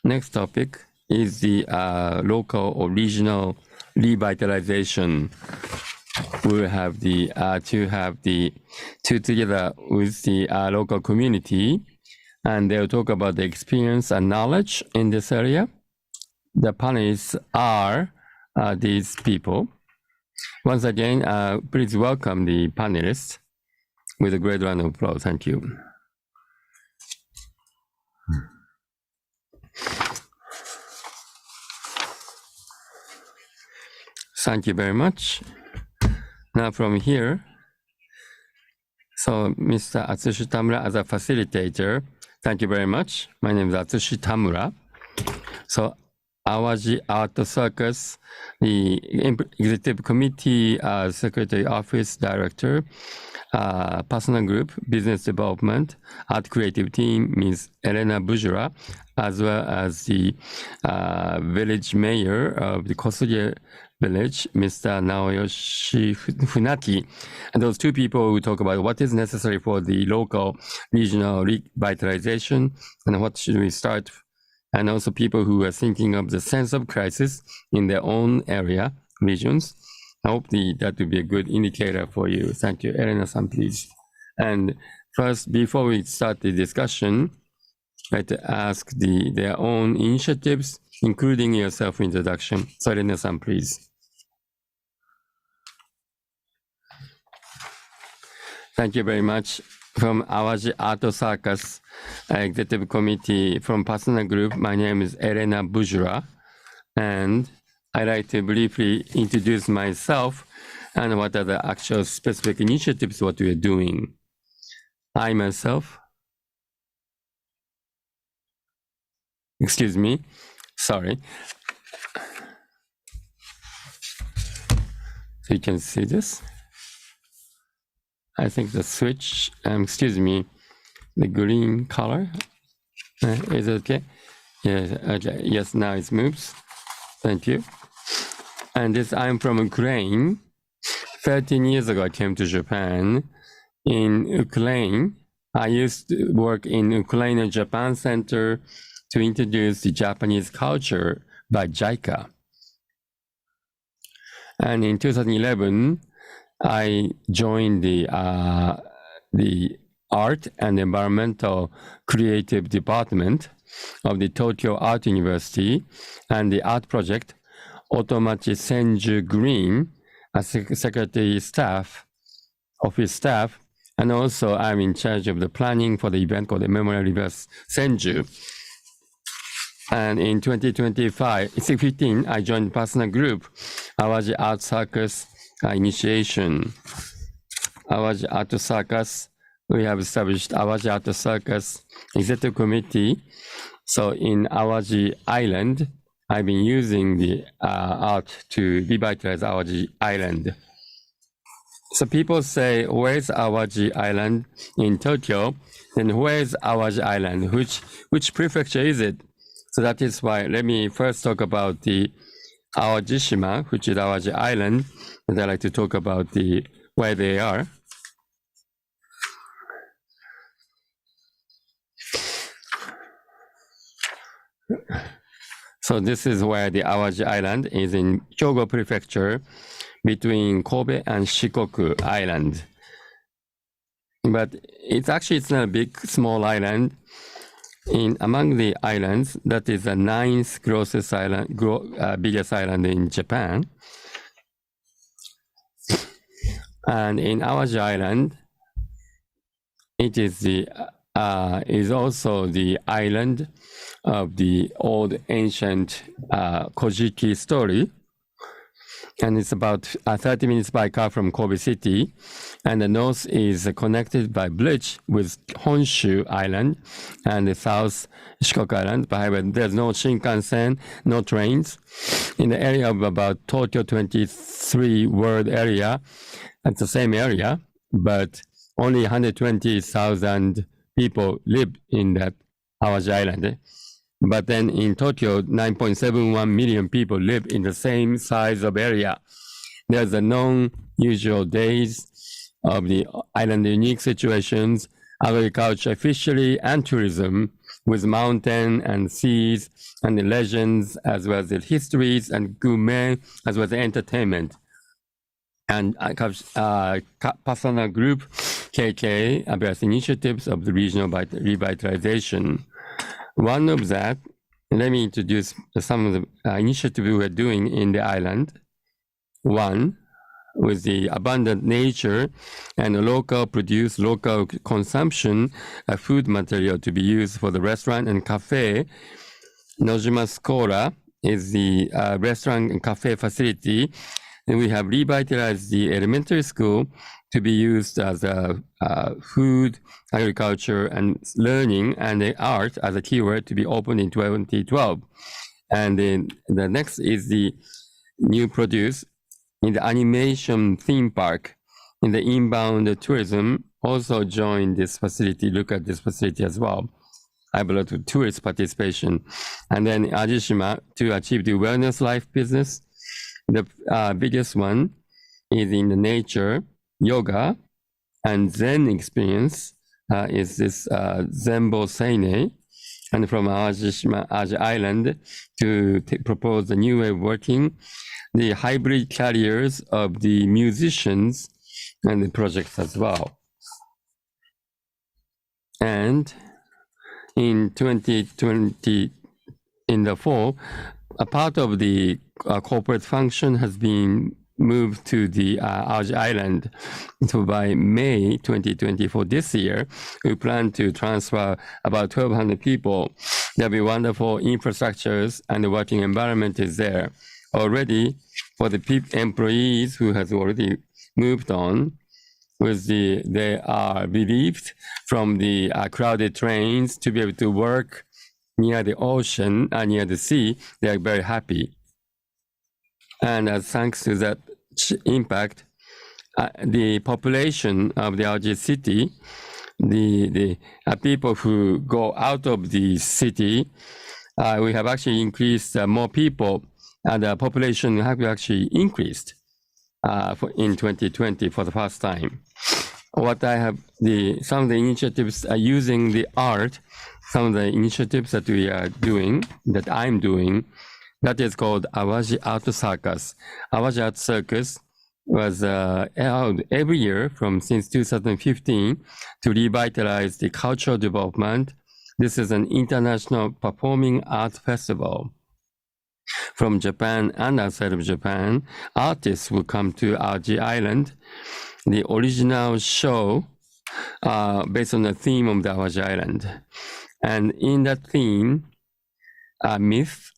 Next topic is the local or regional revitalization. We'll have the two together with the local community, and they'll talk about the experience and knowledge in this area. The panelists are these people. Once again, please welcome the panelists with a great round of applause. Thank you. Thank you very much. Now from here, so Mr. Atsushi Tamura as a facilitator, thank you very much. My name is Atsushi Tamura. So Awaji Art Circus, the Executive Committee, Secretary Office Director, Personal Group, Business Development, Art Creative Team, Ms. Elena Bzhola, as well as the Village Mayor of the Kosuge Village, Mr. Naoyoshi Funaki. And those two people who talk about what is necessary for the local regional revitalization and what should we start, and also people who are thinking of the sense of crisis in their own area, regions. I hope that will be a good indicator for you. Thank you. Elena-san, please. And first, before we start the discussion, I'd like to ask their own initiatives, including your self-introduction. So Elena-san, please. Thank you very much. From Awaji Art Circus Executive Committee from Personal Group, my name is Elena Bzhola, and I'd like to briefly introduce myself and what are the actual specific initiatives, what we are doing. I myself, excuse me, sorry. So you can see this. I think the switch, excuse me, the green color, is it okay? Yes, okay. Yes, now it moves. Thank you. And this, I'm from Ukraine. 13 years ago, I came to Japan. In Ukraine, I used to work in Ukraine Japan Center to introduce the Japanese culture by JICA. And in 2011, I joined the Art and Environmental Creative Department of the Tokyo Art University and the art project Otomachi Senju Green as secretary staff, office staff, and also I'm in charge of the planning for the event called the Memorial River Senju. And in 2015, I joined Personal Group, Awaji Art Circus initiation. Awaji Art Circus, we have established Awaji Art Circus Executive Committee. So in Awaji Island, I've been using the art to revitalize Awaji Island. So people say, where's Awaji Island in Tokyo? Then where's Awaji Island? Which prefecture is it? So that is why, let me first talk about the Awajishima, which is Awaji Island, and I'd like to talk about where they are. So this is where the Awaji Island is in Kyogo Prefecture, between Kobe and Shikoku Island. But it's not a big, small island. Among the islands, that is the 9th grossest island, biggest island in Japan. And in Awaji Island, it is also the island of the old ancient Kojiki story. And it's about 30 minutes by car from Kobe City. And the north is connected by bridge with Honshu Island and the south Shikoku Island. But there's no Shinkansen, no trains. In the area of about Tokyo 23 world area, it's the same area, but only 120,000 people live in that Awaji Island. But then in Tokyo, 9.71 million people live in the same size of area. There's a non-usual days of the island unique situations, agriculture, fishery, and tourism with mountain and seas and the legends, as well as the histories and gourmet, as well as the entertainment. And Pasana Group, KK, various initiatives of the regional revitalization. One of that, let me introduce some of the initiatives we are doing in the island. One, with the abundant nature and local produce, local consumption of food material to be used for the restaurant and cafe. Nojima Scola is the restaurant and cafe facility. And we have revitalized the elementary school to be used as a food, agriculture, and learning, and the art as a keyword to be opened in 2012. And then the next is the new produce in the animation theme park. In the inbound tourism also join this facility, look at this facility as well. I have a lot of tourist participation. And then Ajishima to achieve the wellness life business. The biggest one is in the nature, yoga, and Zen experience is this Zenbo Seine. And from Ajishima, Aji Island to propose a new way of working, the hybrid careers of the musicians and the projects as well. And in 2020, in the fall, a part of the corporate function has been moved to the Aji Island. So by May 2024 this year, we plan to transfer about 1,200 people. There'll be wonderful infrastructures and the working environment is there. Already for the employees who has already moved on, they are relieved from the crowded trains to be able to work near the ocean, near the sea. They are very happy. And thanks to that impact, the population of the Aji city, the people who go out of the city, we have actually increased more people, and the population have actually increased in 2020 for the first time. What I have, some of the initiatives are using the art, some of the initiatives that we are doing, that I'm doing, that is called Awaji Art Circus. Awaji Art Circus was held every year since 2015 to revitalize the cultural development. This is an international performing arts festival. From Japan and outside of Japan, artists will come to Aji Island. The original show based on the theme of the Awaji Island. And in that theme, myth,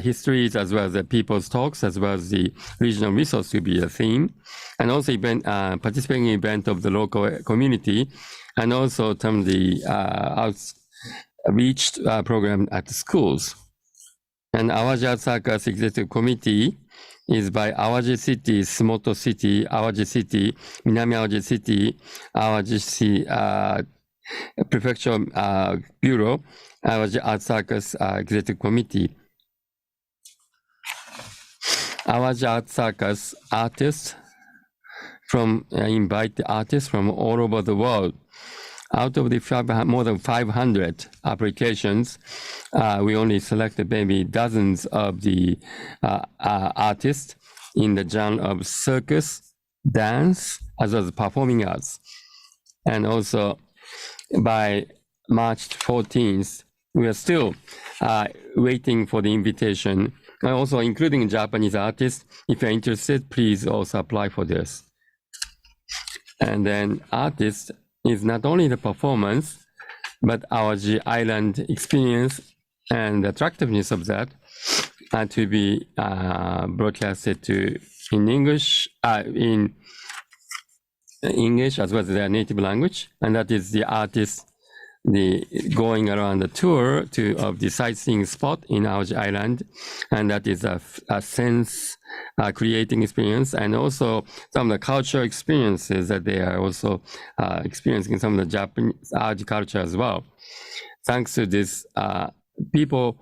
histories, as well as the people's talks, as well as the regional resource to be a theme, and also participating in event of the local community, and also some of the outreach program at the schools. And Awaji Art Circus Executive Committee is by Awaji City, Sumoto City, Awaji City, Minami Awaji City, Awaji Prefecture Bureau, Awaji Art Circus Executive Committee. Awaji Art Circus artists invite the artists from all over the world. Out of the more than 500 applications, we only selected maybe dozens of the artists in the genre of circus, dance, as well as performing arts. And also by March 14th, we are still waiting for the invitation, and also including Japanese artists. If you're interested, please also apply for this. And then artists is not only the performance, but our island experience and the attractiveness of that to be broadcasted in English, as well as their native language, and that is the artists going around the tour of the sightseeing spot in our island, and that is a sense creating experience, and also some of the cultural experiences that they are also experiencing some of the Japanese art culture as well. Thanks to this, people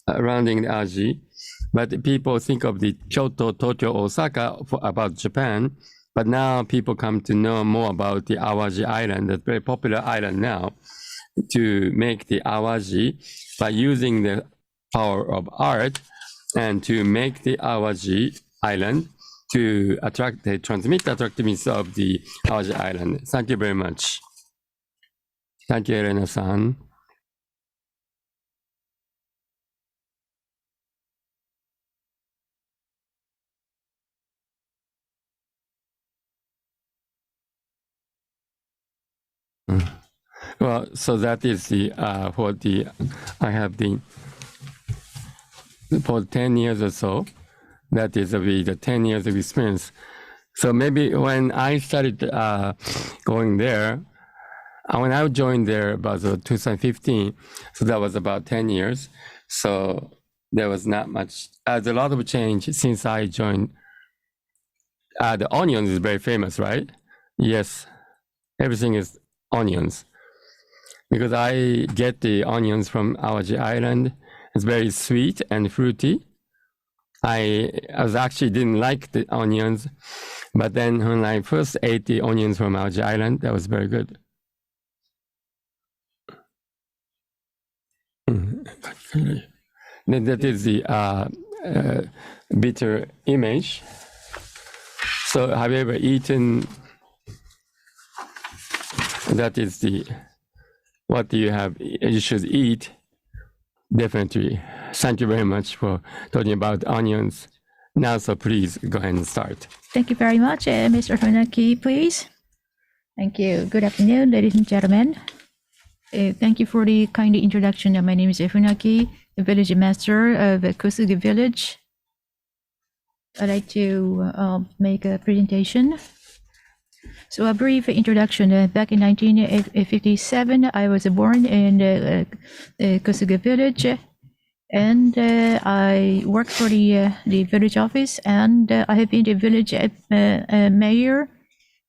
surrounding the Aji, but people think of the Kyoto, Tokyo, Osaka about Japan, but now people come to know more about the Awaji Island, a very popular island now. to make the awaji by using the power of art and to make the Awaji Island to transmit the attractiveness of the Awaji Island. Thank you very much. Thank you, Elena-san. Well, so that is the I have the for 10 years or so. That is the 10 years of experience. So maybe when I started going there, when I joined there about 2015, so that was about 10 years. So there was not much. There's a lot of change since I joined. The onions is very famous, right? Yes, everything is onions. Because I get the onions from Awaji Island. It's very sweet and fruity. I actually didn't like the onions, but then when I first ate the onions from Awaji Island, that was very good. Then that is the bitter image. So have you ever eaten? That is the what do you have? You should eat. Definitely. Thank you very much for talking about onions. Now, so please go ahead and start. Thank you very much. Mr. Funaki, please. Thank you. Good afternoon, ladies and gentlemen. Thank you for the kind introduction. My name is Funaki, the village master of Kosugi village. I'd like to make a presentation. So a brief introduction. Back in 1957, I was born in Kosugi village, and I worked for the village office, and I have been the village mayor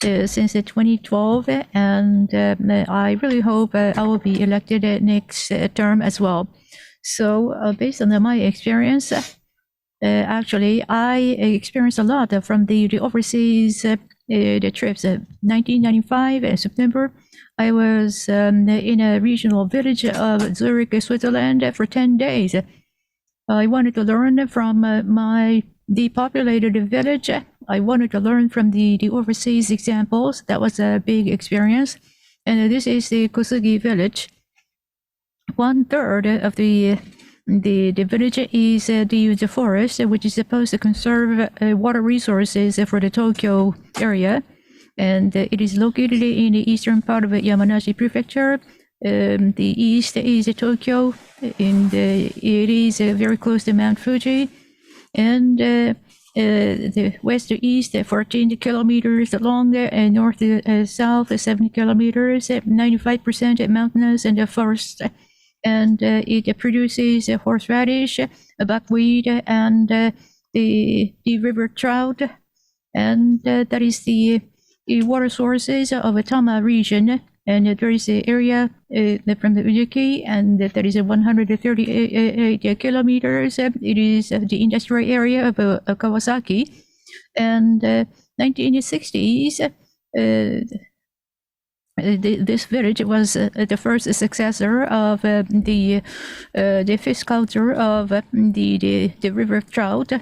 since 2012, and I really hope I will be elected next term as well. So based on my experience, actually, I experienced a lot from the overseas the trips. 1995 September, I was in a regional village of Zurich, Switzerland for 10 days. I wanted to learn from my depopulated village. I wanted to learn from the overseas examples. That was a big experience. And this is the Kosugi village. 1/3 of the village is the forest, which is supposed to conserve water resources for the Tokyo area, and it is located in the eastern part of Yamanashi Prefecture. The east is Tokyo, and it is very close to Mount Fuji, and the west to east 14 kilometers long, and north to south 70 kilometers, 95% mountainous and forest. And it produces horseradish, buckwheat, and the river trout, and that is the water sources of the Tama region. And there is an area from the Ujuki, and that is 138 kilometers. It is the industrial area of Kawasaki, and 1960s. This village was the first successor of the fish culture of the river trout,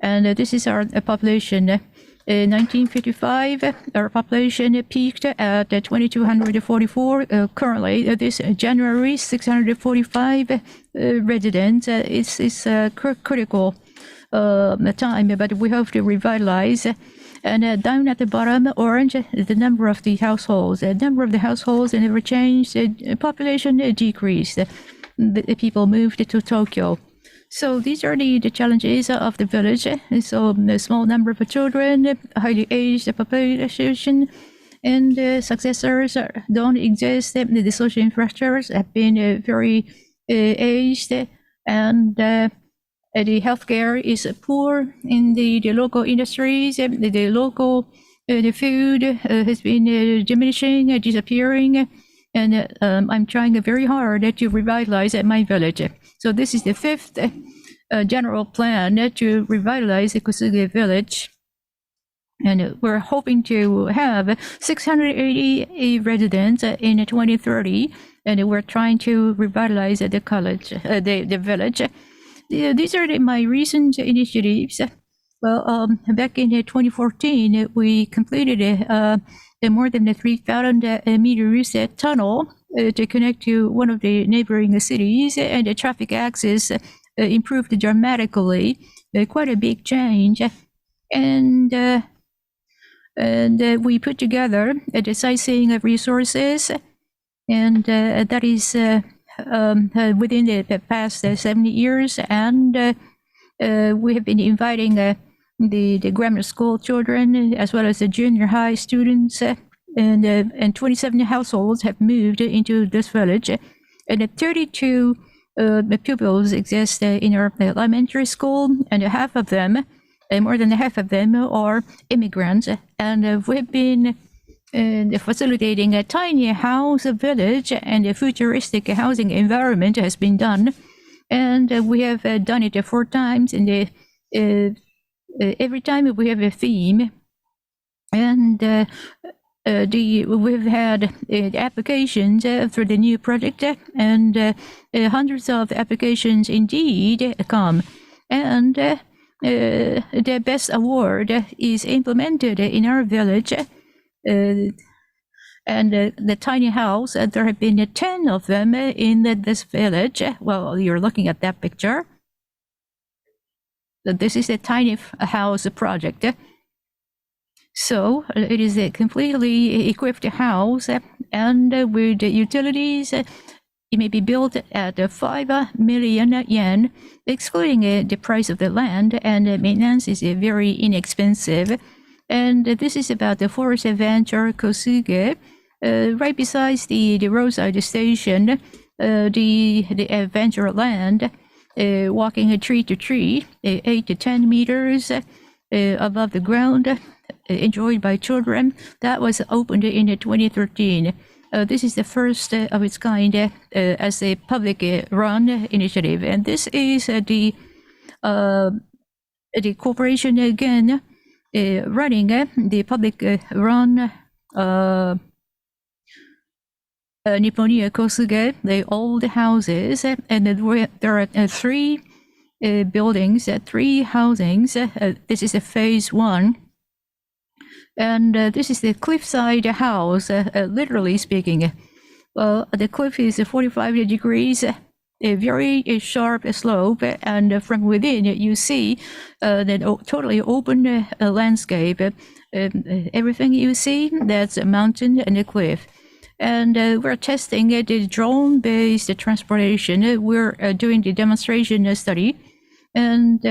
and this is our population. In 1955, our population peaked at 2,244. Currently, this January, 645 residents. It's a critical time, but we hope to revitalize. And down at the bottom, orange, the number of the households. The number of the households never changed. The population decreased. The people moved to Tokyo. So these are the challenges of the village. So a small number of children, highly aged population, and successors don't exist. The social infrastructures have been very aged, and the healthcare is poor in the local industries. The local the food has been diminishing, disappearing, and I'm trying very hard to revitalize my village. So this is the fifth general plan to revitalize the Kosugi village. And we're hoping to have 680 residents in 2030, and we're trying to revitalize the college, the village. These are my recent initiatives. Well, back in 2014, we completed a more than a 3,000 meter reset tunnel to connect to one of the neighboring cities, and the traffic access improved dramatically. Quite a big change. And we put together a decising of resources, and that is within the past 70 years. And we have been inviting the grammar school children as well as the junior high students, and 27 households have moved into this village, and 32 pupils exist in our elementary school, and half of them, more than half of them, are immigrants. And we've been facilitating a tiny house village, and a futuristic housing environment has been done. And we have done it 4 times, and every time we have a theme. And we've had applications for the new project, and hundreds of applications indeed come. And the best award is implemented in our village. And the tiny house, there have been 10 of them in this village. Well, you're looking at that picture. This is a tiny house project. So it is a completely equipped house, and with utilities. It may be built at 5 million yen, excluding the price of the land, and maintenance is very inexpensive. And this is about the Forest Adventure Kosuge, right beside the roadside station, the adventure land, walking tree to tree, 8 to 10 meters above the ground, enjoyed by children. That was opened in 2013. This is the first of its kind as a public run initiative, and this is the corporation again running the public run Nipponia Kosuge, the old houses, and there are 3 buildings, 3 housings. This is a phase 1. And this is the cliffside house, literally speaking. Well, the cliff is 45 degrees, a very sharp slope, and from within you see the totally open landscape. Everything you see, that's a mountain and a cliff. And we're testing the drone-based transportation. We're doing the demonstration study. And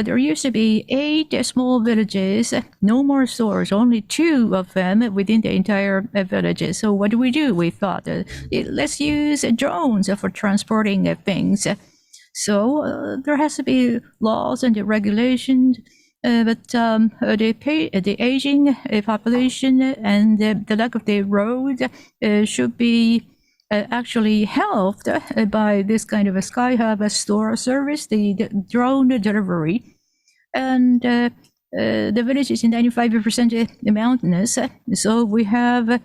there used to be 8 small villages, no more stores, only 2 of them within the entire village. So what do? We thought, let's use drones for transporting things. So there has to be laws and regulations, but the aging population and the lack of the road should be actually helped by this kind of a Sky Hub store service, the drone delivery. And the village is 95% mountainous, so we have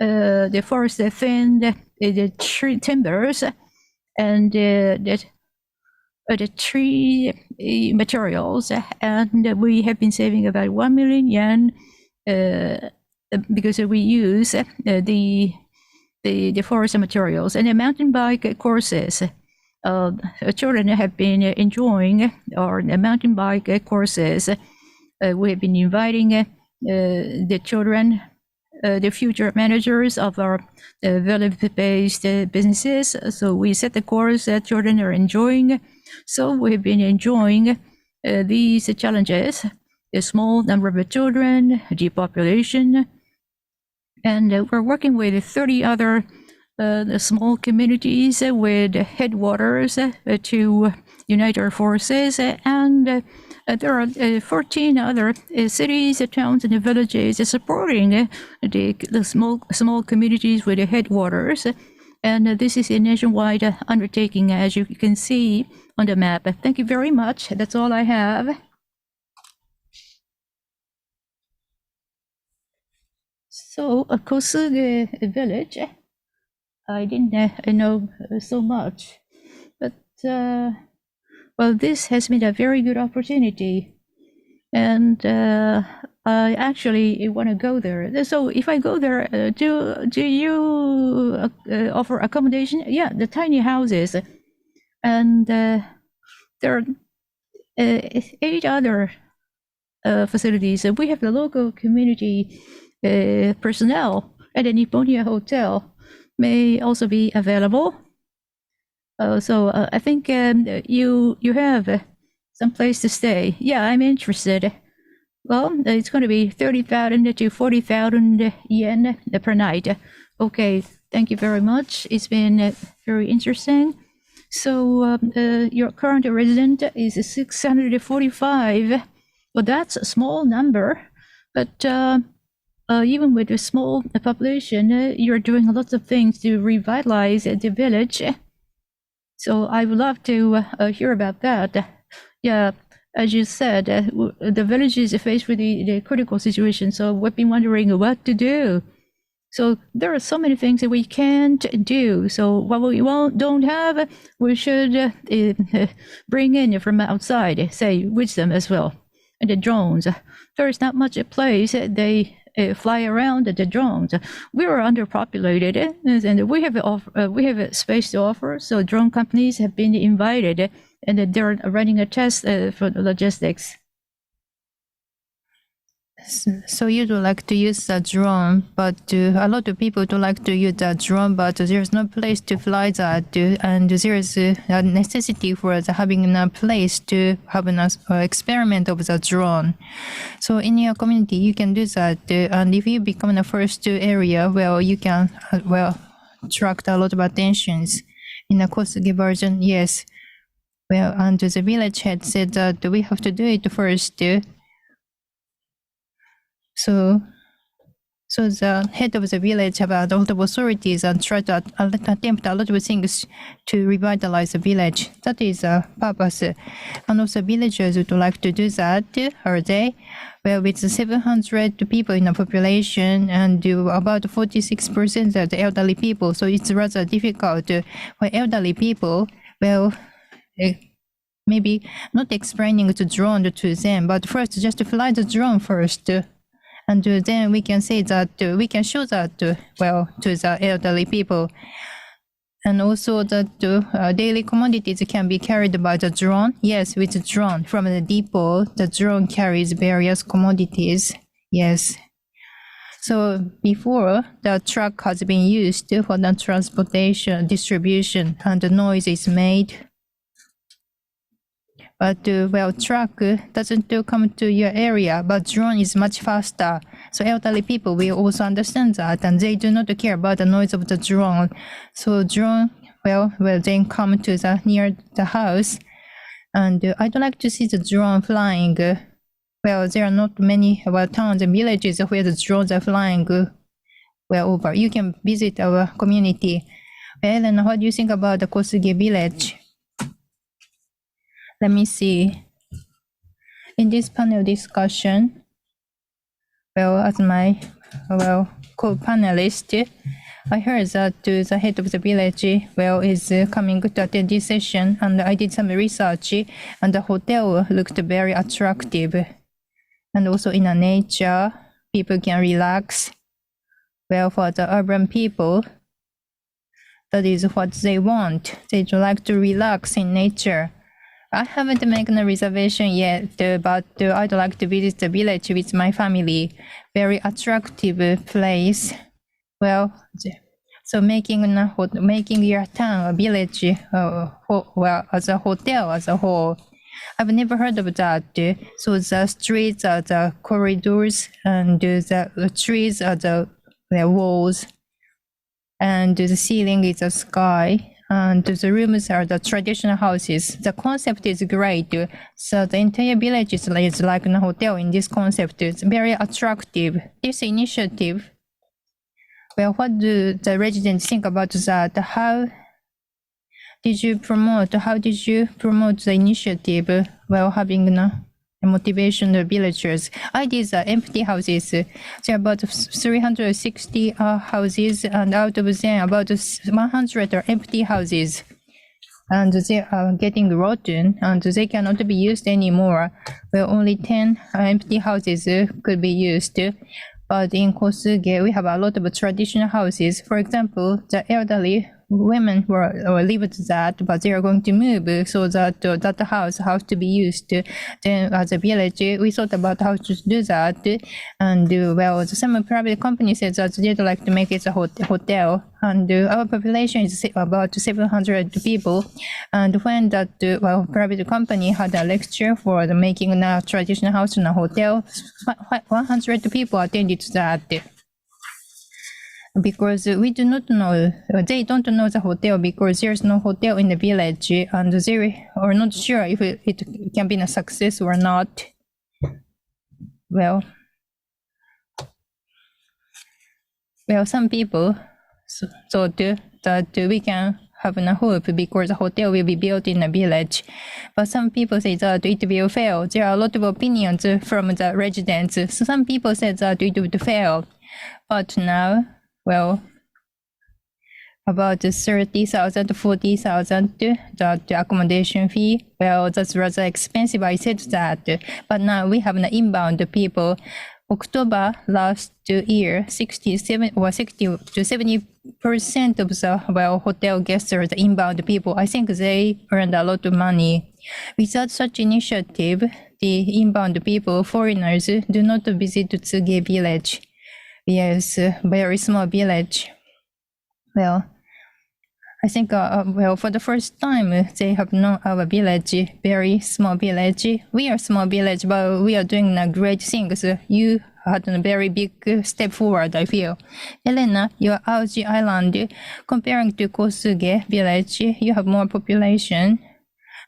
the forest thinned, the tree timbers, and the tree materials, and we have been saving about 1 million yen because we use the forest materials. And the mountain bike courses, children have been enjoying our mountain bike courses. We have been inviting the children, the future managers of our village-based businesses. So we set the course that children are enjoying. So we've been enjoying these challenges, a small number of children, depopulation, and we're working with 30 other small communities with headwaters to unite our forces. And there are 14 other cities, towns, and villages supporting the small communities with the headwaters. And this is a nationwide undertaking, as you can see on the map. Thank you very much. That's all I have. So Kosuge village, I didn't know so much, but well, this has been a very good opportunity, and I actually want to go there. So if I go there, do you offer accommodation? Yeah, the tiny houses, and there are 8 other facilities. We have the local community personnel at the Nipponia Hotel may also be available. So I think you have some place to stay. Yeah, I'm interested. Well, it's going to be 30,000 to 40,000 yen per night. Okay, thank you very much. It's been very interesting. So your current resident is 645. Well, that's a small number, but even with a small population, you're doing lots of things to revitalize the village. So I would love to hear about that. Yeah, as you said, the village is faced with the critical situation. So we've been wondering what to do. So there are so many things that we can't do. So what we don't have, we should bring in from outside, say wisdom as well. And the drones, there is not much place they fly around the drones. We are underpopulated, and we have a space to offer. So drone companies have been invited, and they're running a test for the logistics. So you'd like to use the drone, but a lot of people don't like to use the drone, but there's no place to fly that, and there's a necessity for having a place to have an experiment of the drone. So in your community, you can do that, and if you become the first area, well, you can attract a lot of attentions. In the Kosuge version, yes. Well, and the village head said that we have to do it first. So the head of the village have a lot of authorities and try to attempt a lot of things to revitalize the village. That is the purpose. And also villagers would like to do that, are they? Well, with 700 people in the population and about 46% are the elderly people, so it's rather difficult for elderly people. Well, maybe not explaining the drone to them, but first just fly the drone first. And then we can say that we can show that to the elderly people, and also that daily commodities can be carried by the drone. Yes, with the drone from the depot, the drone carries various commodities. Yes. So before, the truck has been used for the transportation, distribution, and the noise is made. But truck doesn't come to your area, but drone is much faster. So elderly people will also understand that, and they do not care about the noise of the drone. So drone will then come to the near the house, and I don't like to see the drone flying. Well, there are not many towns and villages where the drones are flying over. You can visit our community. Elena, what do you think about the Kosuge village? Let me see. In this panel discussion, as my co-panelist, I heard that the head of the village is coming to attend this session, and I did some research, and the hotel looked very attractive. And also in the nature, people can relax. Well, for the urban people, that is what they want. They like to relax in nature. I haven't made a reservation yet, but I'd like to visit the village with my family. Very attractive place. Well, so making your town, a village, as a hotel as a whole. I've never heard of that. So the streets are the corridors, and the trees are the walls, and the ceiling is the sky. And the rooms are the traditional houses. The concept is great. So the entire village is like a hotel in this concept. It's very attractive. This initiative, what do the residents think about that? How did you promote the initiative? Having motivation of villagers. Ideas are empty houses. There are about 360 houses, and out of them, about 100 are empty houses. And they are getting rotten, and they cannot be used anymore. Well, only 10 empty houses could be used. But in Kosuge, we have a lot of traditional houses. For example, the elderly women lived that, but they are going to move, so that that house has to be used. Then, as a village, we thought about how to do that. And well, some private company said that they'd like to make it a hotel. And our population is about 700 people. And when that private company had a lecture for the making a traditional house in a hotel, 100 people attended to that. Because we do not know, they don't know the hotel because there's no hotel in the village, and they are not sure if it can be a success or not. Well, some people thought that we can have a hope because the hotel will be built in a village. But some people say that it will fail. There are a lot of opinions from the residents. So some people said that it would fail. But now, well, about 30,000 to 40,000, the accommodation fee. Well, that's rather expensive. I said that. But now we have an inbound people. October last year, 67 or 60 to 70% of the hotel guests are the inbound people. I think they earned a lot of money. Without such initiative, the inbound people, foreigners, do not visit Tsuge village. Yes, very small village. Well, I think, for the first time, they have known our village, very small village. We are small village, but we are doing great things. You had a very big step forward, I feel. Elena, your Aoji Island, comparing to Kosuge village, you have more population.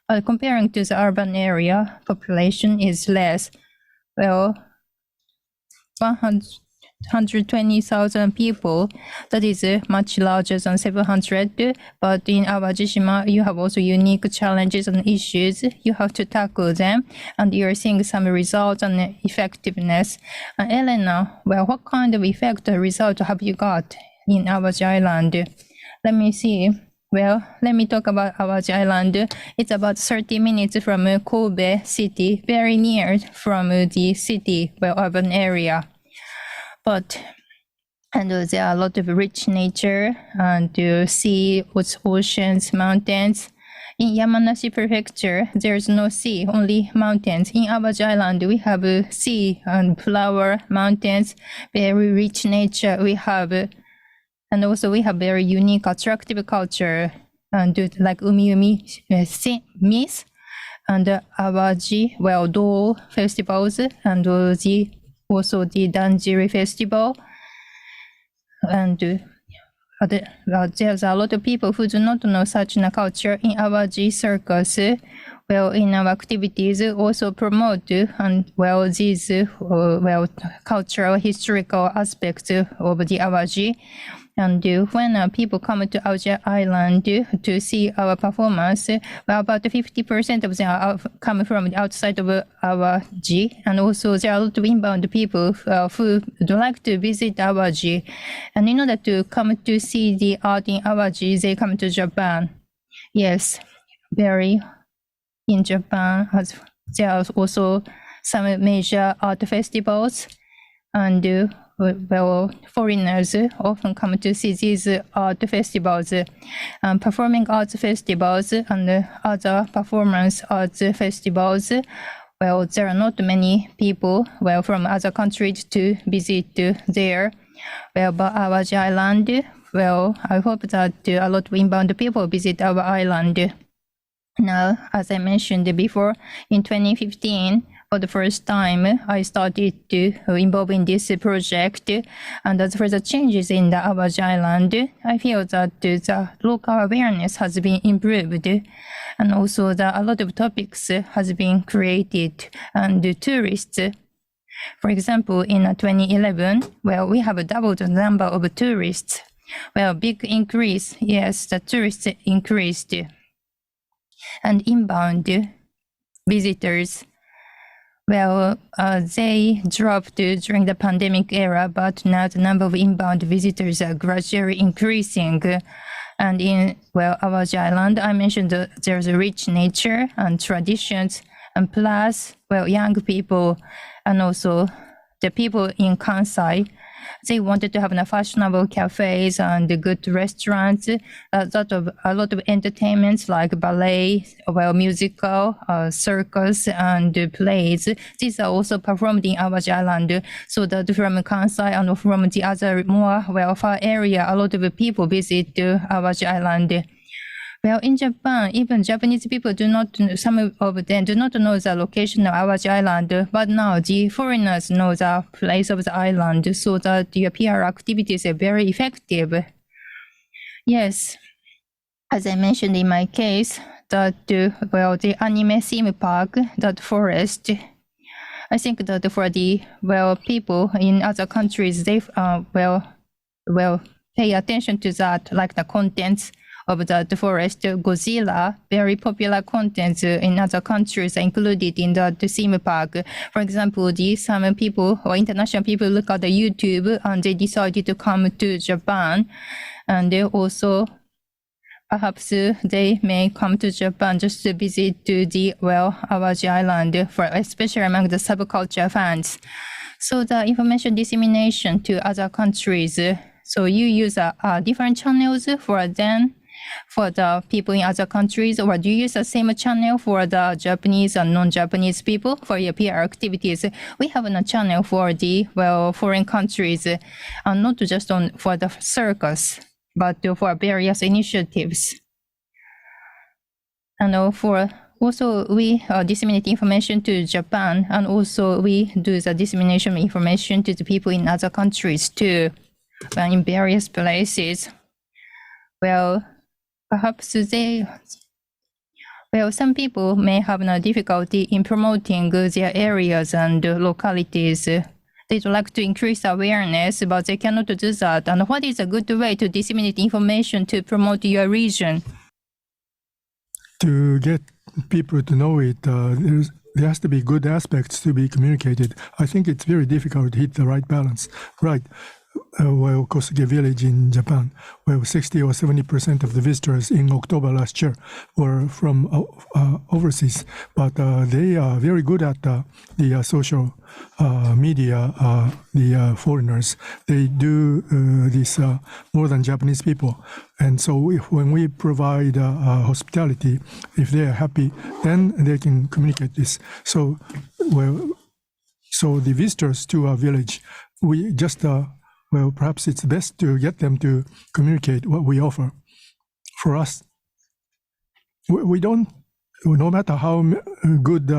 But comparing to the urban area, population is less. Well, 120,000 people, that is much larger than 700, but in Awajishima, you have also unique challenges and issues. You have to tackle them, and you're seeing some results and effectiveness. Elena, well, what kind of effect or result have you got in Awaji Island? Let me see. Well, let me talk about Awaji Island. It's about 30 minutes from Kobe city, very near from the city, urban area. And there are a lot of rich nature, and sea, oceans, mountains. In Yamanashi Prefecture, there's no sea, only mountains. In Awaji Island, we have sea and flower, mountains, very rich nature we have. And also we have very unique, attractive culture, and like Umi myth, and Awaji, doll festivals, and also the Danjiri festival. And there's a lot of people who do not know such a culture in Awaji circus. Well, in our activities also promote these cultural, historical aspects of the Awaji. And when people come to Awaji Island to see our performance, about 50% of them come from outside of Awaji. And also there are a lot of inbound people who would like to visit Awaji. And in order to come to see the art in Awaji, they come to Japan. Yes, in Japan, there are also some major art festivals, and foreigners often come to see these art festivals, performing arts festivals and other performance arts festivals. Well, there are not many people from other countries to visit there. Well, but Awaji Island, I hope that a lot of inbound people visit our island. Now, as I mentioned before, in 2015, for the first time, I started to involve in this project. And as for the changes in the Awaji Island, I feel that the local awareness has been improved. And also a lot of topics has been created. And the tourists, for example, in 2011, we have doubled the number of tourists. Big increase. Yes, the tourists increased. And inbound visitors, Well, they dropped during the pandemic era, but now the number of inbound visitors are gradually increasing. And in, well, Awaji Island, I mentioned there's a rich nature and traditions, and plus, well, young people and also the people in Kansai, they wanted to have fashionable cafes and good restaurants, a lot of entertainments like ballet, well, musical, circus, and plays. These are also performed in Awaji Island, so that from Kansai and from the other more far area, a lot of people visit Awaji Island. Well, in Japan, even Japanese people do not, some of them do not know the location of Awaji Island, but now the foreigners know the place of the island, so that the PR activities are very effective. Yes, as I mentioned in my case, that, well, the anime theme park, that forest, I think that for the, well, people in other countries, they, well, pay attention to that, like the contents of the forest. Godzilla, very popular contents in other countries are included in the theme park. For example, some people or international people look at the YouTube and they decided to come to Japan, and they also perhaps they may come to Japan just to visit the, well, Awaji Island, for especially among the subculture fans. So the information dissemination to other countries. So you use different channels for them, for the people in other countries, or do you use the same channel for the Japanese and non-Japanese people for your PR activities? We have a channel for the, well, foreign countries, and not just for the circus, but for various initiatives. And for also we disseminate information to Japan, and also we do the dissemination of information to the people in other countries too, in various places. Well, perhaps some people may have no difficulty in promoting their areas and localities. They'd like to increase awareness, but they cannot do that. And what is a good way to disseminate information to promote your region? To get people to know it, there has to be good aspects to be communicated. I think it's very difficult to hit the right balance. Right. Well, Kosuge village in Japan, where 60 or 70% of the visitors in October last year were from overseas, but they are very good at the social media, the foreigners. They do this more than Japanese people. And so when we provide hospitality, if they are happy, then they can communicate this. So, well, so the visitors to our village, we just well, perhaps it's best to get them to communicate what we offer. For us, we don't, no matter how good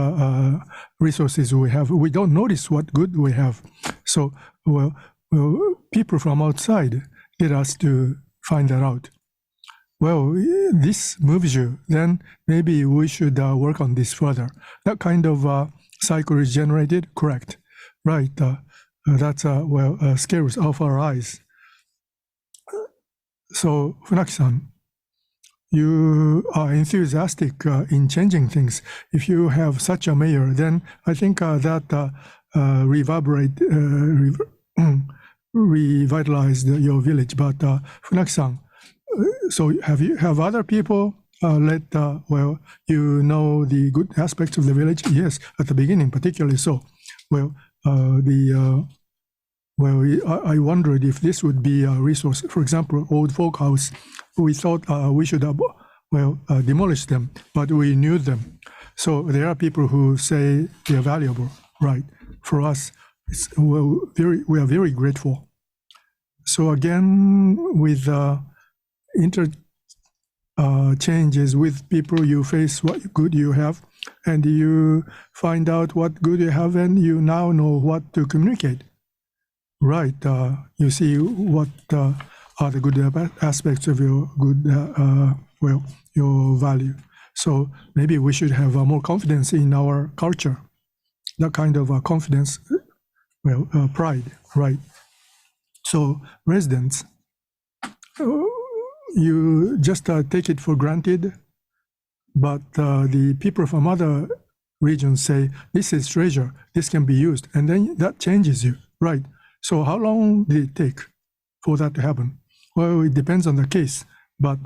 resources we have, we don't notice what good we have. So, well, people from outside get us to find that out. Well, this moves you, then maybe we should work on this further. That kind of cycle is generated, correct, right? That's scares off our eyes. So, Funaki-san, you are enthusiastic in changing things. If you have such a mayor, then I think that revitalized your village. But Funaki-san, so have other people let you know the good aspects of the village? Yes, at the beginning, particularly so. Well, I wondered if this would be a resource. For example, old folk house, we thought we should demolish them, but we knew them. So there are people who say they are valuable, right? For us, we are very grateful. So again, with changes with people, you face what good you have, and you find out what good you have, and you now know what to communicate. Right, you see what are the good aspects of your good, your value. So maybe we should have more confidence in our culture. That kind of confidence, pride, right? So residents, you just take it for granted, but the people from other regions say, this is treasure, this can be used, and then that changes you, right? So how long did it take for that to happen? Well, it depends on the case, but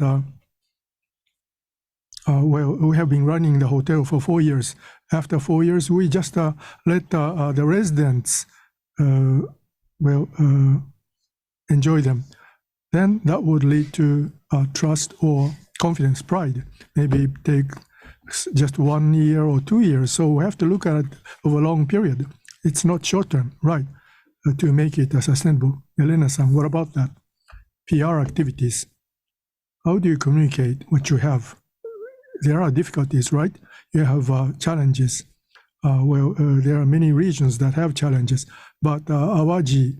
well, we have been running the hotel for 4 years. After 4 years, we just let the residents, enjoy them. Then that would lead to trust or confidence, pride. Maybe take just 1 year or 2 years. So we have to look at it over a long period. It's not short term, right? To make it sustainable. Elena-san, what about that? PR activities. How do you communicate what you have? There are difficulties, right? You have challenges. There are many regions that have challenges, but Awaji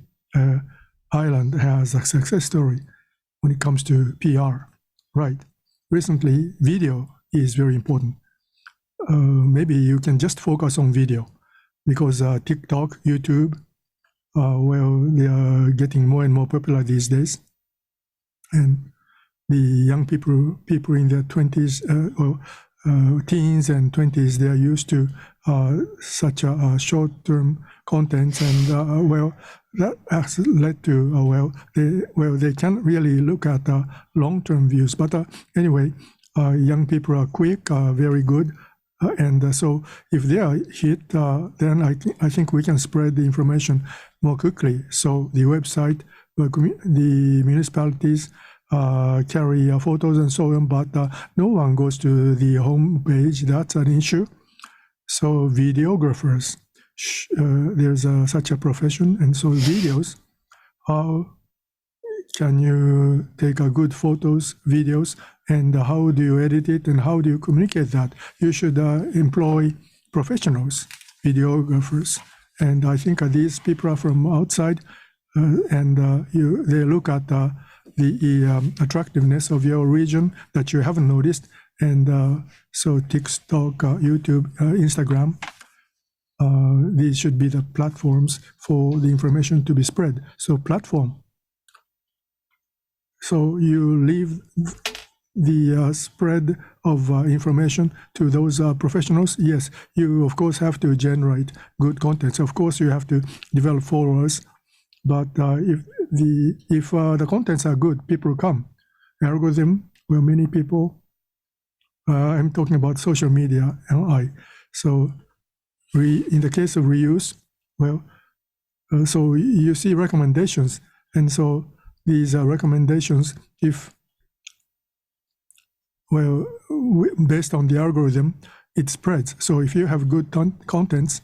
Island has a success story when it comes to PR, right? Recently, video is very important. Maybe you can just focus on video because TikTok, YouTube, they are getting more and more popular these days. And the young people in their 20s or teens and 20s, they are used to such a short-term contents, and that has led to they can't really look at long-term views. But anyway, young people are quick, very good, and so if they are hit, then I think we can spread the information more quickly. So the website, the municipalities carry photos and so on, but no one goes to the home page. That's an issue. So videographers, there's such a profession, and so videos. How can you take good photos, videos, and how do you edit it, and how do you communicate that? You should employ professionals, videographers, and I think these people are from outside, and they look at the attractiveness of your region that you haven't noticed, and so TikTok, YouTube, Instagram, these should be the platforms for the information to be spread. So platform. So you leave the spread of information to those professionals. Yes, you of course have to generate good contents. Of course you have to develop followers, but if the contents are good, people come. Algorithm, many people. I'm talking about social media, LI. So in the case of reuse, so you see recommendations, and so these recommendations, based on the algorithm, it spreads. So if you have good contents,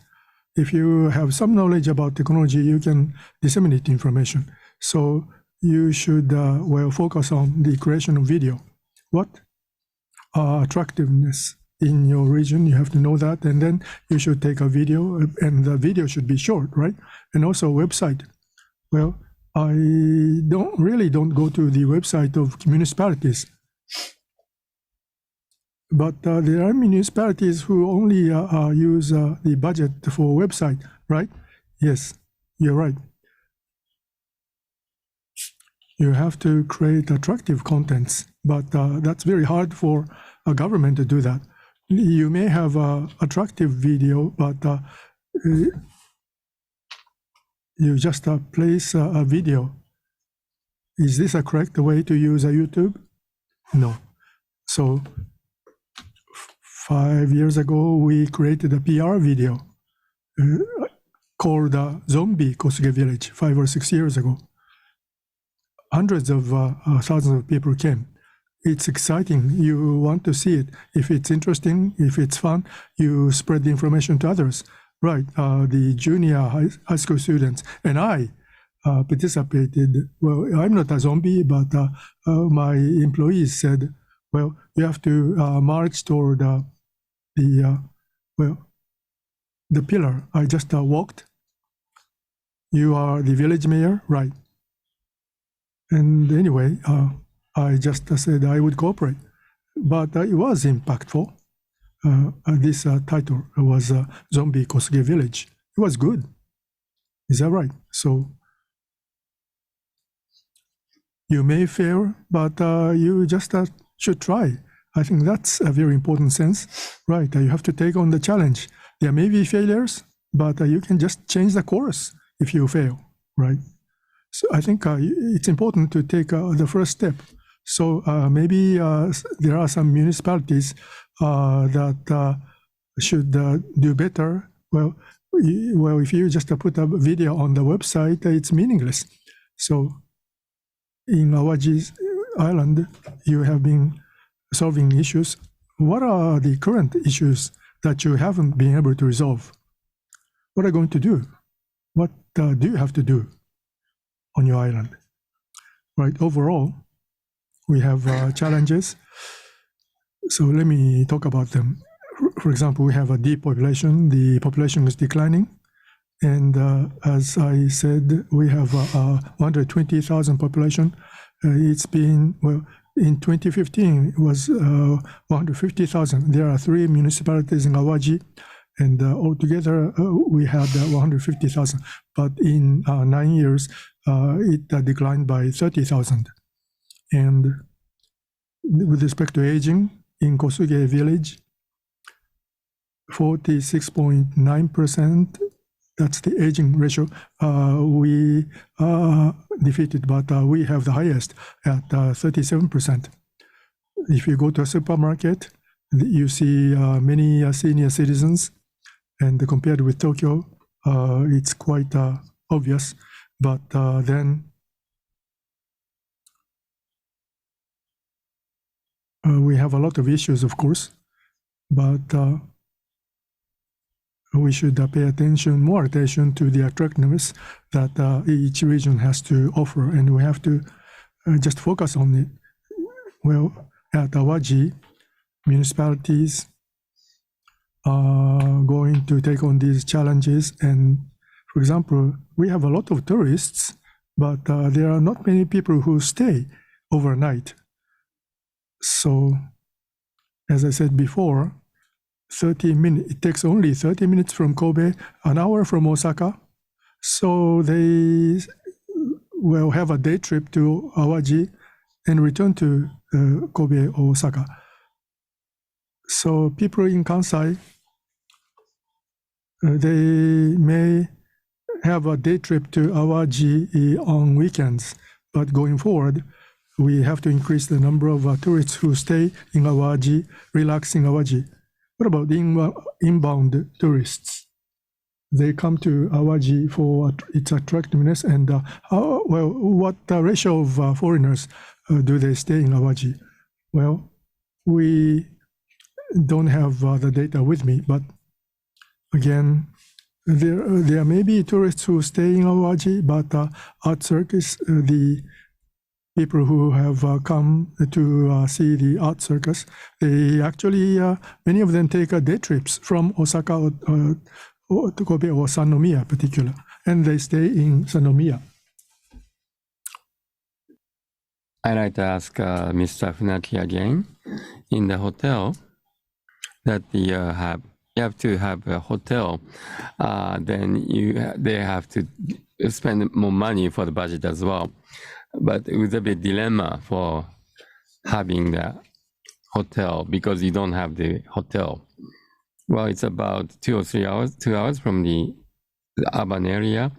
if you have some knowledge about technology, you can disseminate information. So you should focus on the creation of video. What attractiveness in your region, you have to know that, and then you should take a video, and the video should be short, right? And also website. Well, I don't go to the website of municipalities, but there are municipalities who only use the budget for website, right? Yes, you're right. You have to create attractive contents, but that's very hard for a government to do that. You may have an attractive video, but you just place a video. Is this a correct way to use a YouTube? No. So 5 years ago, we created a PR video called Zombie Kosuge Village 5 or 6 years ago. Hundreds of thousands of people came. It's exciting. You want to see it. If it's interesting, if it's fun, you spread the information to others. Right. The junior high school students and I participated. Well, I'm not a zombie, but my employees said, well, you have to march toward the pillar. I just walked. You are the village mayor, right? And anyway, I just said I would cooperate, but it was impactful. This title was Zombie Kosuge Village. It was good. Is that right? So you may fail, but you just should try. I think that's a very important sense, right? You have to take on the challenge. There may be failures, but you can just change the course if you fail, right? So I think it's important to take the first step. So maybe there are some municipalities that should do better. Well, if you just put a video on the website, it's meaningless. So in Awaji Island, you have been solving issues. What are the current issues that you haven't been able to resolve? What are you going to do? What do you have to do on your island? Right, overall, we have challenges. So let me talk about them. For example, we have a depopulation. The population is declining. And as I said, we have 120,000 population. It's been, well, in 2015, it was 150,000. There are 3 municipalities in Awaji, and altogether we had 150,000. But in 9 years, it declined by 30,000. And with respect to aging, in Kosuge village, 46.9%, that's the aging ratio. We defeated, but we have the highest at 37%. If you go to a supermarket, you see many senior citizens, and compared with Tokyo, it's quite obvious. But then we have a lot of issues, of course, but we should pay more attention to the attractiveness that each region has to offer, and we have to just focus on it. Well, at Awaji, municipalities are going to take on these challenges, and for example, we have a lot of tourists, but there are not many people who stay overnight. So, as I said before, 30 minutes, it takes only 30 minutes from Kobe, an hour from Osaka. So they will have a day trip to Awaji and return to Kobe or Osaka. So people in Kansai, they may have a day trip to Awaji on weekends, but going forward, we have to increase the number of tourists who stay in Awaji, relax in Awaji. What about the inbound tourists? They come to Awaji for its attractiveness, and what ratio of foreigners do they stay in Awaji? Well, we don't have the data with me, but again, there may be tourists who stay in Awaji, but art circus, the people who have come to see the art circus, they actually, many of them take day trips from Osaka or to Kobe or Sannomiya particular, and they stay in Sannomiya. I'd like to ask Mr. Funaki again. In the hotel that you have to have a hotel, then they have to spend more money for the budget as well. But it was a bit dilemma for having the hotel because you don't have the hotel. Well, it's about 2 or 3 hours, 2 hours from the urban area.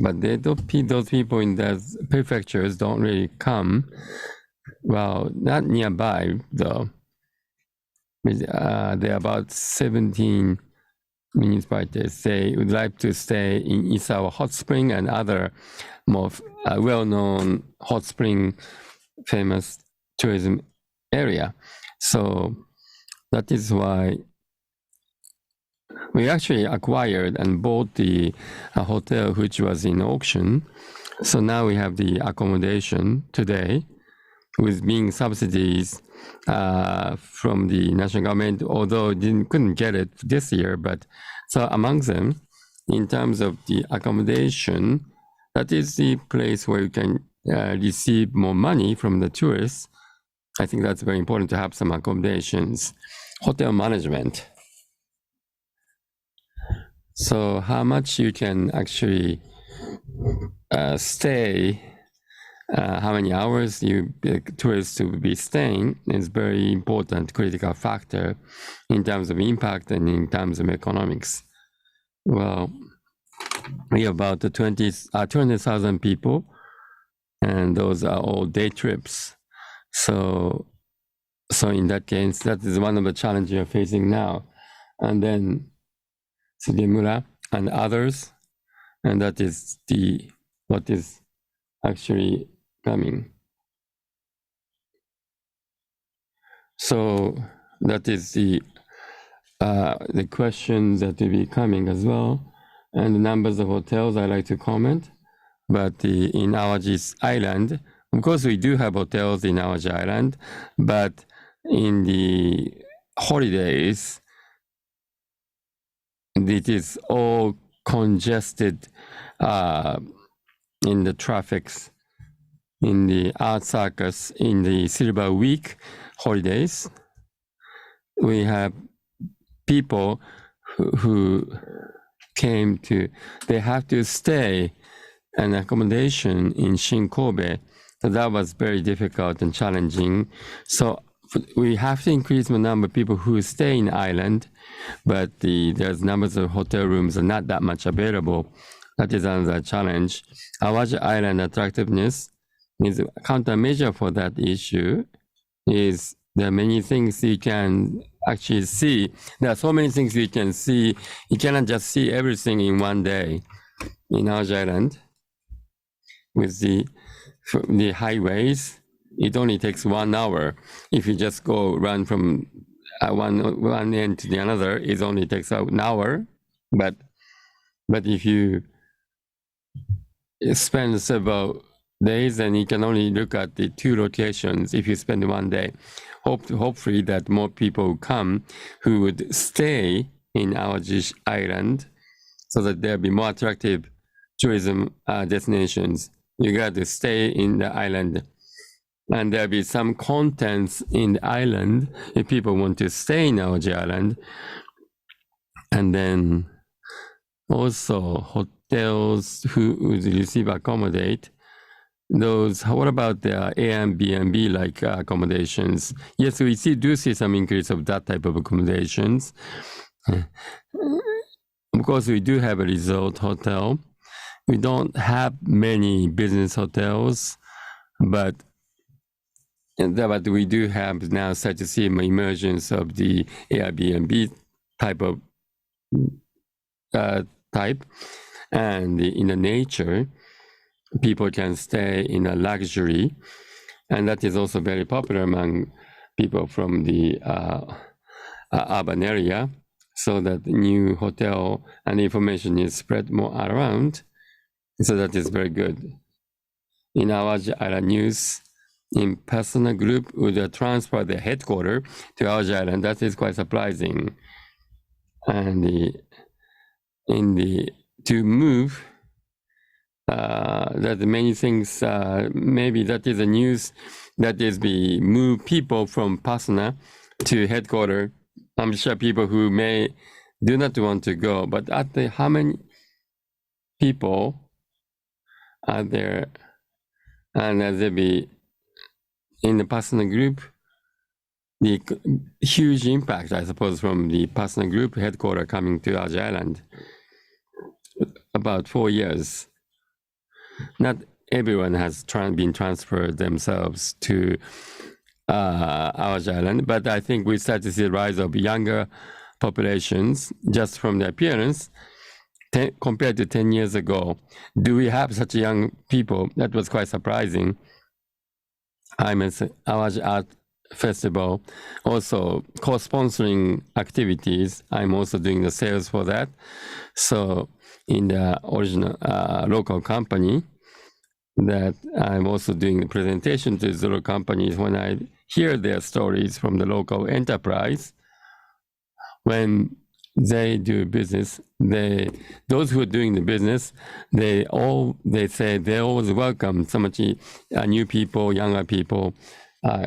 But those people in those prefectures don't really come. Well, not nearby though. They're about 17 municipalities. They would like to stay in Isawa Hot Spring and other more well-known hot spring famous tourism area. So that is why we actually acquired and bought the hotel which was in auction. So now we have the accommodation today with being subsidies from the national government, although couldn't get it this year. But so among them, in terms of the accommodation, that is the place where you can receive more money from the tourists. I think that's very important to have some accommodations. Hotel management. So how much you can actually stay how many hours tourists will be staying is very important, critical factor in terms of impact and in terms of economics. Well, we have about 200,000 people, and those are all day trips. So in that case, that is one of the challenges we are facing now. And then Sugimura and others, and that is what is actually coming. So that is the questions that will be coming as well, and the numbers of hotels I like to comment. But in Awaji's Island, of course, we do have hotels in Awaji Island, but in the holidays, it is all congested in the traffics, in the art circus, in the Silver Week holidays. We have people who came to, they have to stay an accommodation in Shin-Kobe. So that was very difficult and challenging. So we have to increase the number of people who stay in island, but there's numbers of hotel rooms are not that much available. That is another challenge. Awaji Island attractiveness is a countermeasure for that issue. Is there are many things you can actually see. There are so many things you can see. You cannot just see everything in one day in Awaji Island. With the highways, it only takes 1 hour. If you just go run from one end to the another, it only takes an hour. But if you spend several days, then you can only look at the 2 locations if you spend 1 day. Hopefully that more people come who would stay in Awaji Island so that there'll be more attractive tourism destinations. You got to stay in the island, and there'll be some contents in the island if people want to stay in Awaji Island. And then also hotels who would receive accommodate those. What about the Airbnb like accommodations? Yes, we do see some increase of that type of accommodations. Of course, we do have a resort hotel. We don't have many business hotels, but we do have now start to see an emergence of the Airbnb type, and in the nature, people can stay in a luxury, and that is also very popular among people from the urban area, so that new hotel and information is spread more around. So that is very good. In Awaji Island news, in personal group would transfer the headquarters to Awaji Island. That is quite surprising. And to move, that many things, maybe that is a news that is move people from personal to headquarters. I'm sure people who do not want to go, but how many people are there, and they'll be in the personal group, the huge impact, I suppose, from the personal group headquarters coming to Awaji Island. About 4 years. Not everyone has been transferred themselves to Awaji Island, but I think we start to see the rise of younger populations just from the appearance. Compared to 10 years ago, do we have such young people? That was quite surprising. I'm at Awaji Art Festival, also co-sponsoring activities. I'm also doing the sales for that. So in the original local company, that I'm also doing the presentation to the local companies. When I hear their stories from the local enterprise, when they do business, those who are doing the business, they say they always welcome so much new people, younger people,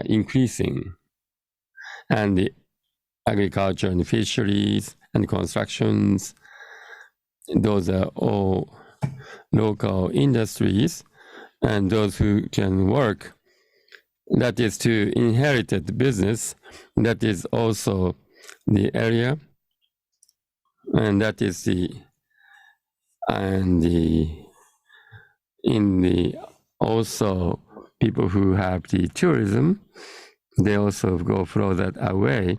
increasing. And the agriculture and fisheries and constructions, those are all local industries. and those who can work. That is to inherited business. That is also the area, and that is also people who have the tourism, they also go flow that away.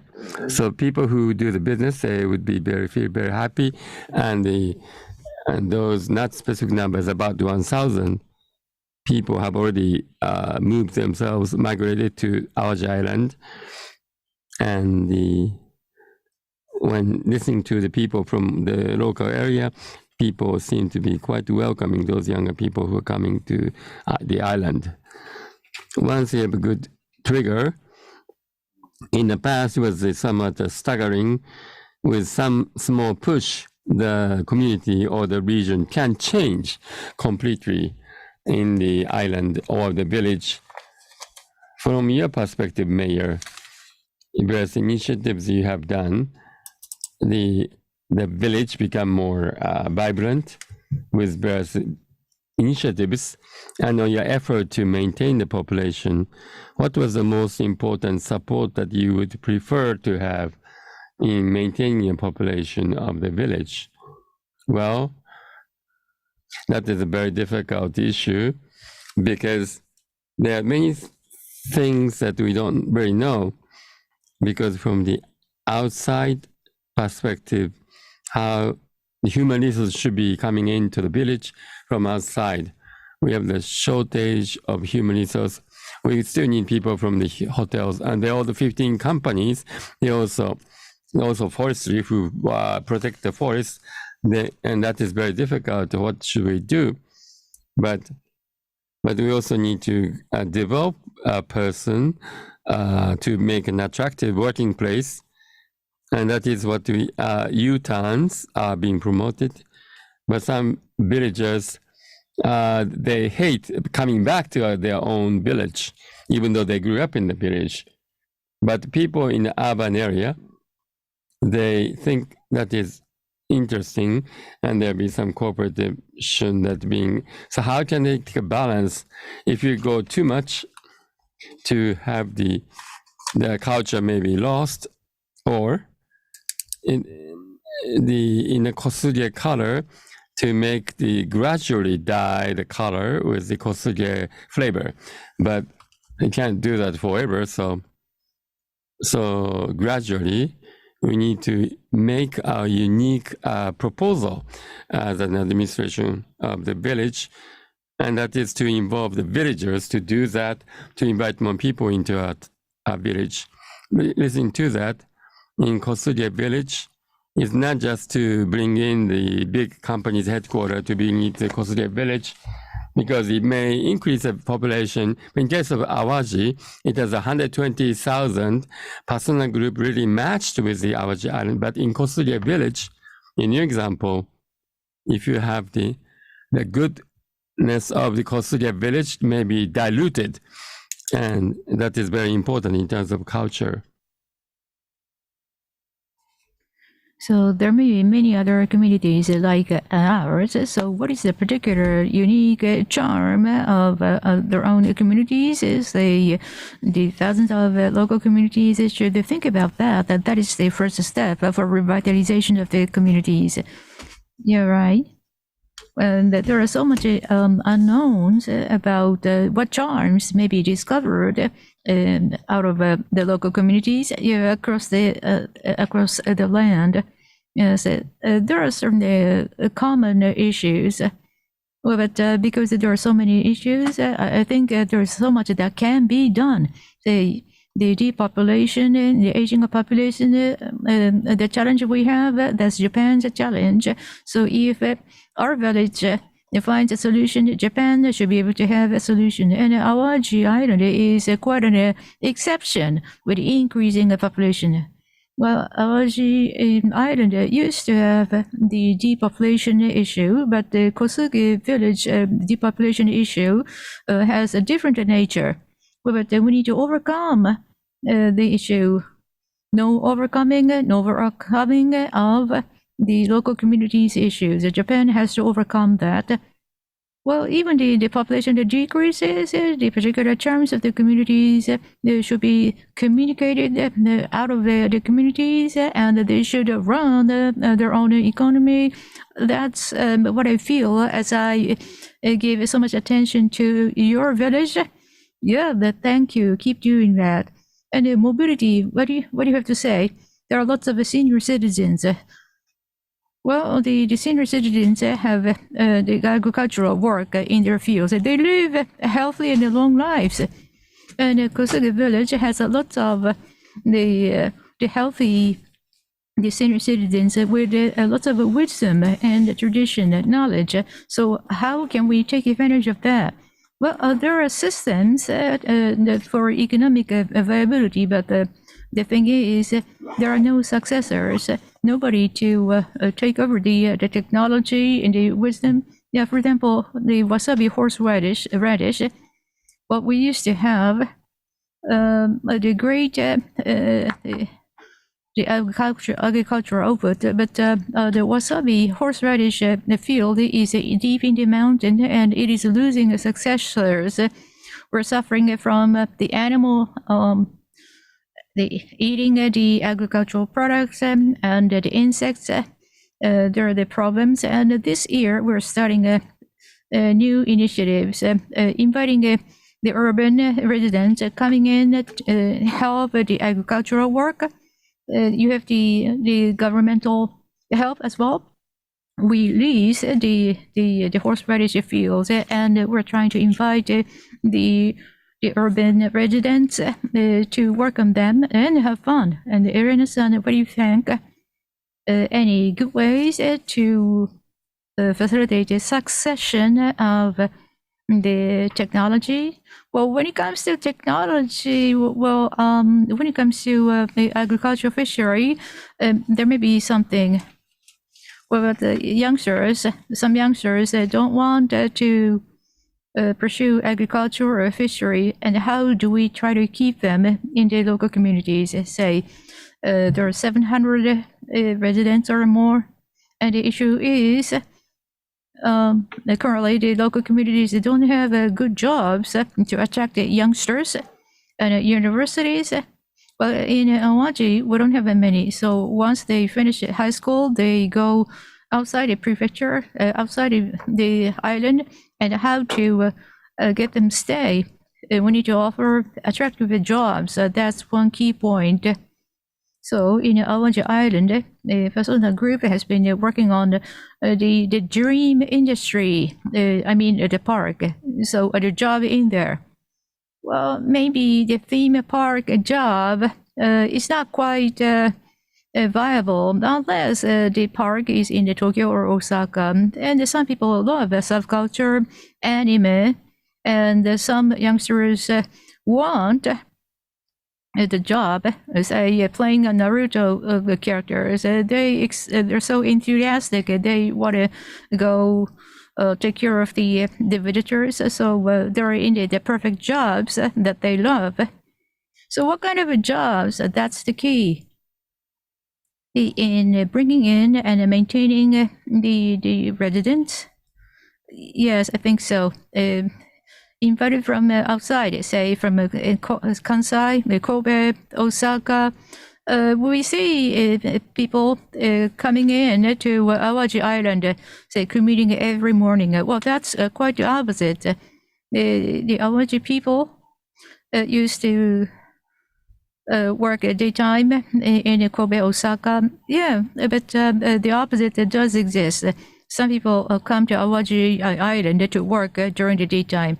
So people who do the business, they would be feel very happy, and those not specific numbers, about 1,000 people have already moved themselves, migrated to Awaji Island, and when listening to the people from the local area, people seem to be quite welcoming those younger people who are coming to the island. Once you have a good trigger, in the past it was somewhat staggering. With some small push, the community or the region can change completely in the island or the village. From your perspective, Mayor, various initiatives you have done, the village become more vibrant with various initiatives, and on your effort to maintain the population, what was the most important support that you would prefer to have in maintaining a population of the village? Well, that is a very difficult issue because there are many things that we don't really know, because from the outside perspective, how the human resources should be coming into the village from outside. We have the shortage of human resource. We still need people from the hotels, and all the 15 companies, they also forestry who protect the forest, and that is very difficult. What should we do? But we also need to develop a person to make an attractive working place, and that is what U-turns are being promoted. But some villagers, they hate coming back to their own village, even though they grew up in the village. But people in the urban area, they think that is interesting, and there'll be some cooperation that being. So how can they take a balance? If you go too much to have the culture may be lost, or in the kosuge color, to make the gradually dye the color with the kosuge flavor, but you can't do that forever. So gradually we need to make a unique proposal as an administration of the village, and that is to involve the villagers to do that, to invite more people into our village. Listening to that, in Kosuge village, it's not just to bring in the big company's headquarters to bring it to Kosuge village, because it may increase the population. In case of Awaji, it has 120,000 personal group really matched with the Awaji Island. But in Kosuge village, in your example, if you have the goodness of the Kosuge village may be diluted, and that is very important in terms of culture. So there may be many other communities like ours. So what is the particular unique charm of their own communities? Is the thousands of local communities should think about that is the first step for revitalization of the communities. You're right. And there are so much unknowns about what charms may be discovered out of the local communities across the land. Yes, there are certain common issues, but because there are so many issues, I think there is so much that can be done. The depopulation, the aging of population, the challenge we have, that's Japan's challenge. So if our village finds a solution, Japan should be able to have a solution. And Awaji Island is quite an exception with increasing the population. Well, Awaji Island used to have the depopulation issue, but the Kosuge village depopulation issue has a different nature. But we need to overcome the issue. No overcoming of the local communities' issues. Japan has to overcome that. well, even the population that decreases, the particular terms of the communities they should be communicated out of the communities, and they should run their own economy. That's what I feel as I give so much attention to your village. Yeah, thank you. Keep doing that. And mobility, what do you have to say? There are lots of senior citizens. Well, the senior citizens have the agricultural work in their fields. They live healthy and long lives. And Kosuge village has a lot of the healthy the senior citizens with lots of wisdom and tradition and knowledge. So how can we take advantage of that? Well, there are systems for economic viability, but the thing is, there are no successors, nobody to take over the technology and the wisdom. Yeah, for example, the wasabi horseradish, what we used to have, the great the agricultural output, but the wasabi horseradish field is deep in the mountain and it is losing successors. We're suffering from the animal eating the agricultural products and the insects. There are the problems, and this year we're starting new initiatives, inviting the urban residents coming in to help the agricultural work. You have the governmental help as well. We lease the horseradish fields, and we're trying to invite the urban residents to work on them and have fun. And Elena-san, what do you think? Any good ways to facilitate the succession of the technology? Well, when it comes to technology, when it comes to the agricultural fishery, there may be something. Well, the youngsters, some youngsters don't want to pursue agriculture or fishery, and how do we try to keep them in the local communities? Say there are 700 residents or more, and the issue is currently the local communities don't have good jobs to attract the youngsters, and universities. Well, in Awaji, we don't have that many. So once they finish high school, they go outside the prefecture, outside the island, and how to get them stay. We need to offer attractive jobs. That's one key point. So in Awaji Island, the Fasona Group has been working on the dream industry. I mean the park. So the job in there. Well, maybe the theme park job is not quite viable unless the park is in the Tokyo or Osaka. And some people love subculture, anime, and some youngsters want the job, say playing a Naruto characters. They're so enthusiastic. They want to go take care of the visitors. So they're in the perfect jobs that they love. So what kind of jobs? That's the key in bringing in and maintaining the residents. Yes, I think so. Invited from outside, say from Kansai, Kobe, Osaka. We see people coming in to Awaji Island, say commuting every morning. Well, that's quite the opposite. The Awaji people used to work at daytime in Kobe, Osaka. Yeah, but the opposite does exist. Some people come to Awaji Island to work during the daytime.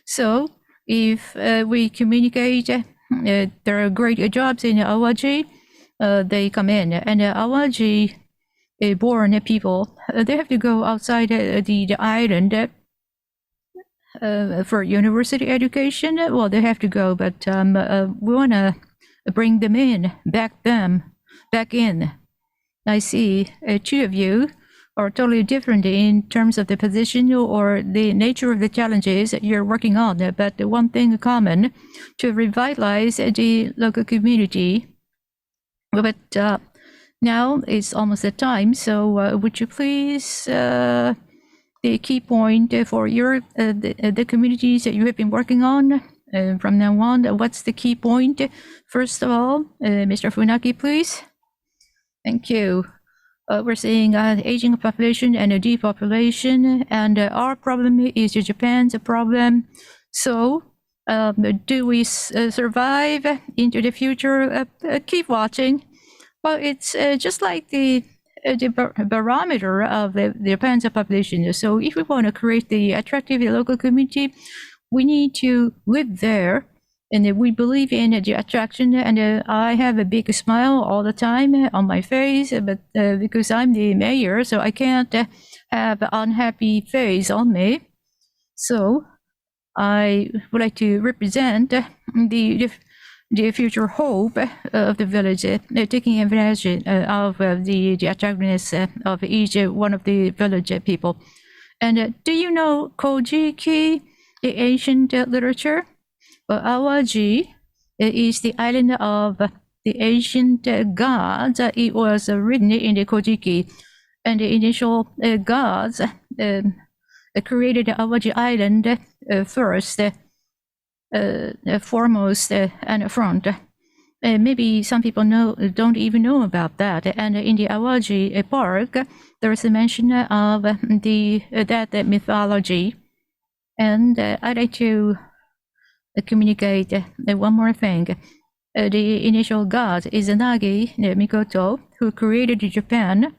So if we communicate, there are great jobs in Awaji, they come in. And Awaji born people, they have to go outside the island for university education. Well, they have to go, but we want to bring them in, back in. I see two of you are totally different in terms of the position or the nature of the challenges that you're working on. But the one thing common to revitalize the local community. But now it's almost the time, so would you please the key point for your the communities that you have been working on from now on? What's the key point? First of all, Mr. Funaki, please. Thank you. We're seeing aging population and a depopulation, and our problem is Japan's problem. So, do we survive into the future? Keep watching. Well, it's just like the barometer of the Japan's population. So, if we want to create the attractive local community, we need to live there. And we believe in the attraction, and I have a big smile all the time on my face, but because I'm the mayor, so I can't have an unhappy face on me. So I would like to represent the future hope of the village, taking advantage of the attractiveness of each one of the village people. And do you know Kojiki, the ancient literature? Well, Awaji is the island of the ancient gods. It was written in the Kojiki, and the initial gods created Awaji Island first, foremost, and front. Maybe some people don't even know about that. And in the Awaji Park, there is a mention of that mythology. And I'd like to communicate one more thing. The initial god Izanagi Mikoto, who created Japan.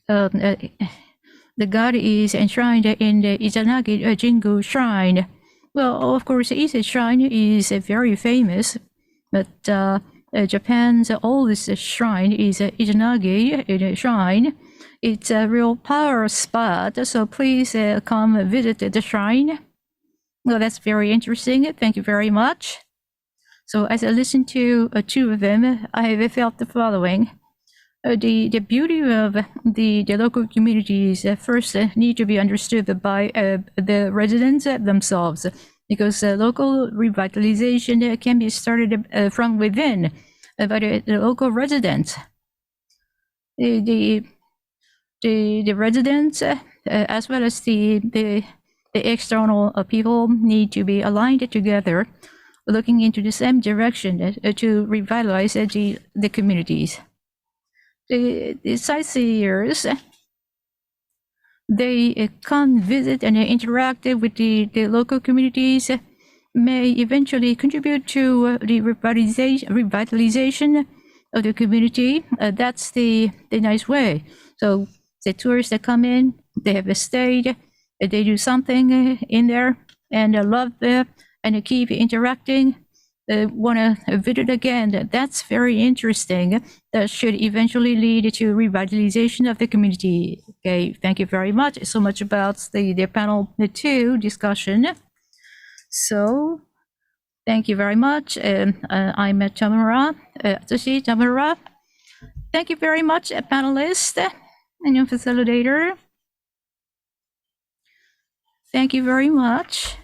The god is enshrined in the Izanagi Jingu Shrine. Well, of course, Ise Shrine is very famous, but Japan's oldest shrine is Izanagi Shrine. It's a real power spot, so please come visit the shrine. Well, that's very interesting. Thank you very much. So as I listened to two of them, I have felt the following. The beauty of the local communities first need to be understood by the residents themselves, because local revitalization can be started from within by the local residents. The residents, as well as the external people, need to be aligned together, looking into the same direction to revitalize the communities. The sightseers, they come visit and interact with the local communities, may eventually contribute to the revitalization of the community. That's the nice way. So the tourists that come in, they have stayed, they do something in there and love it and keep interacting, want to visit again. That's very interesting. That should eventually lead to revitalization of the community. Okay, thank you very much. So much about the panel 2 discussion. So thank you very much. I'm Tamura, Atsushi Tamura. Thank you very much, panelist and your facilitator. Thank you very much.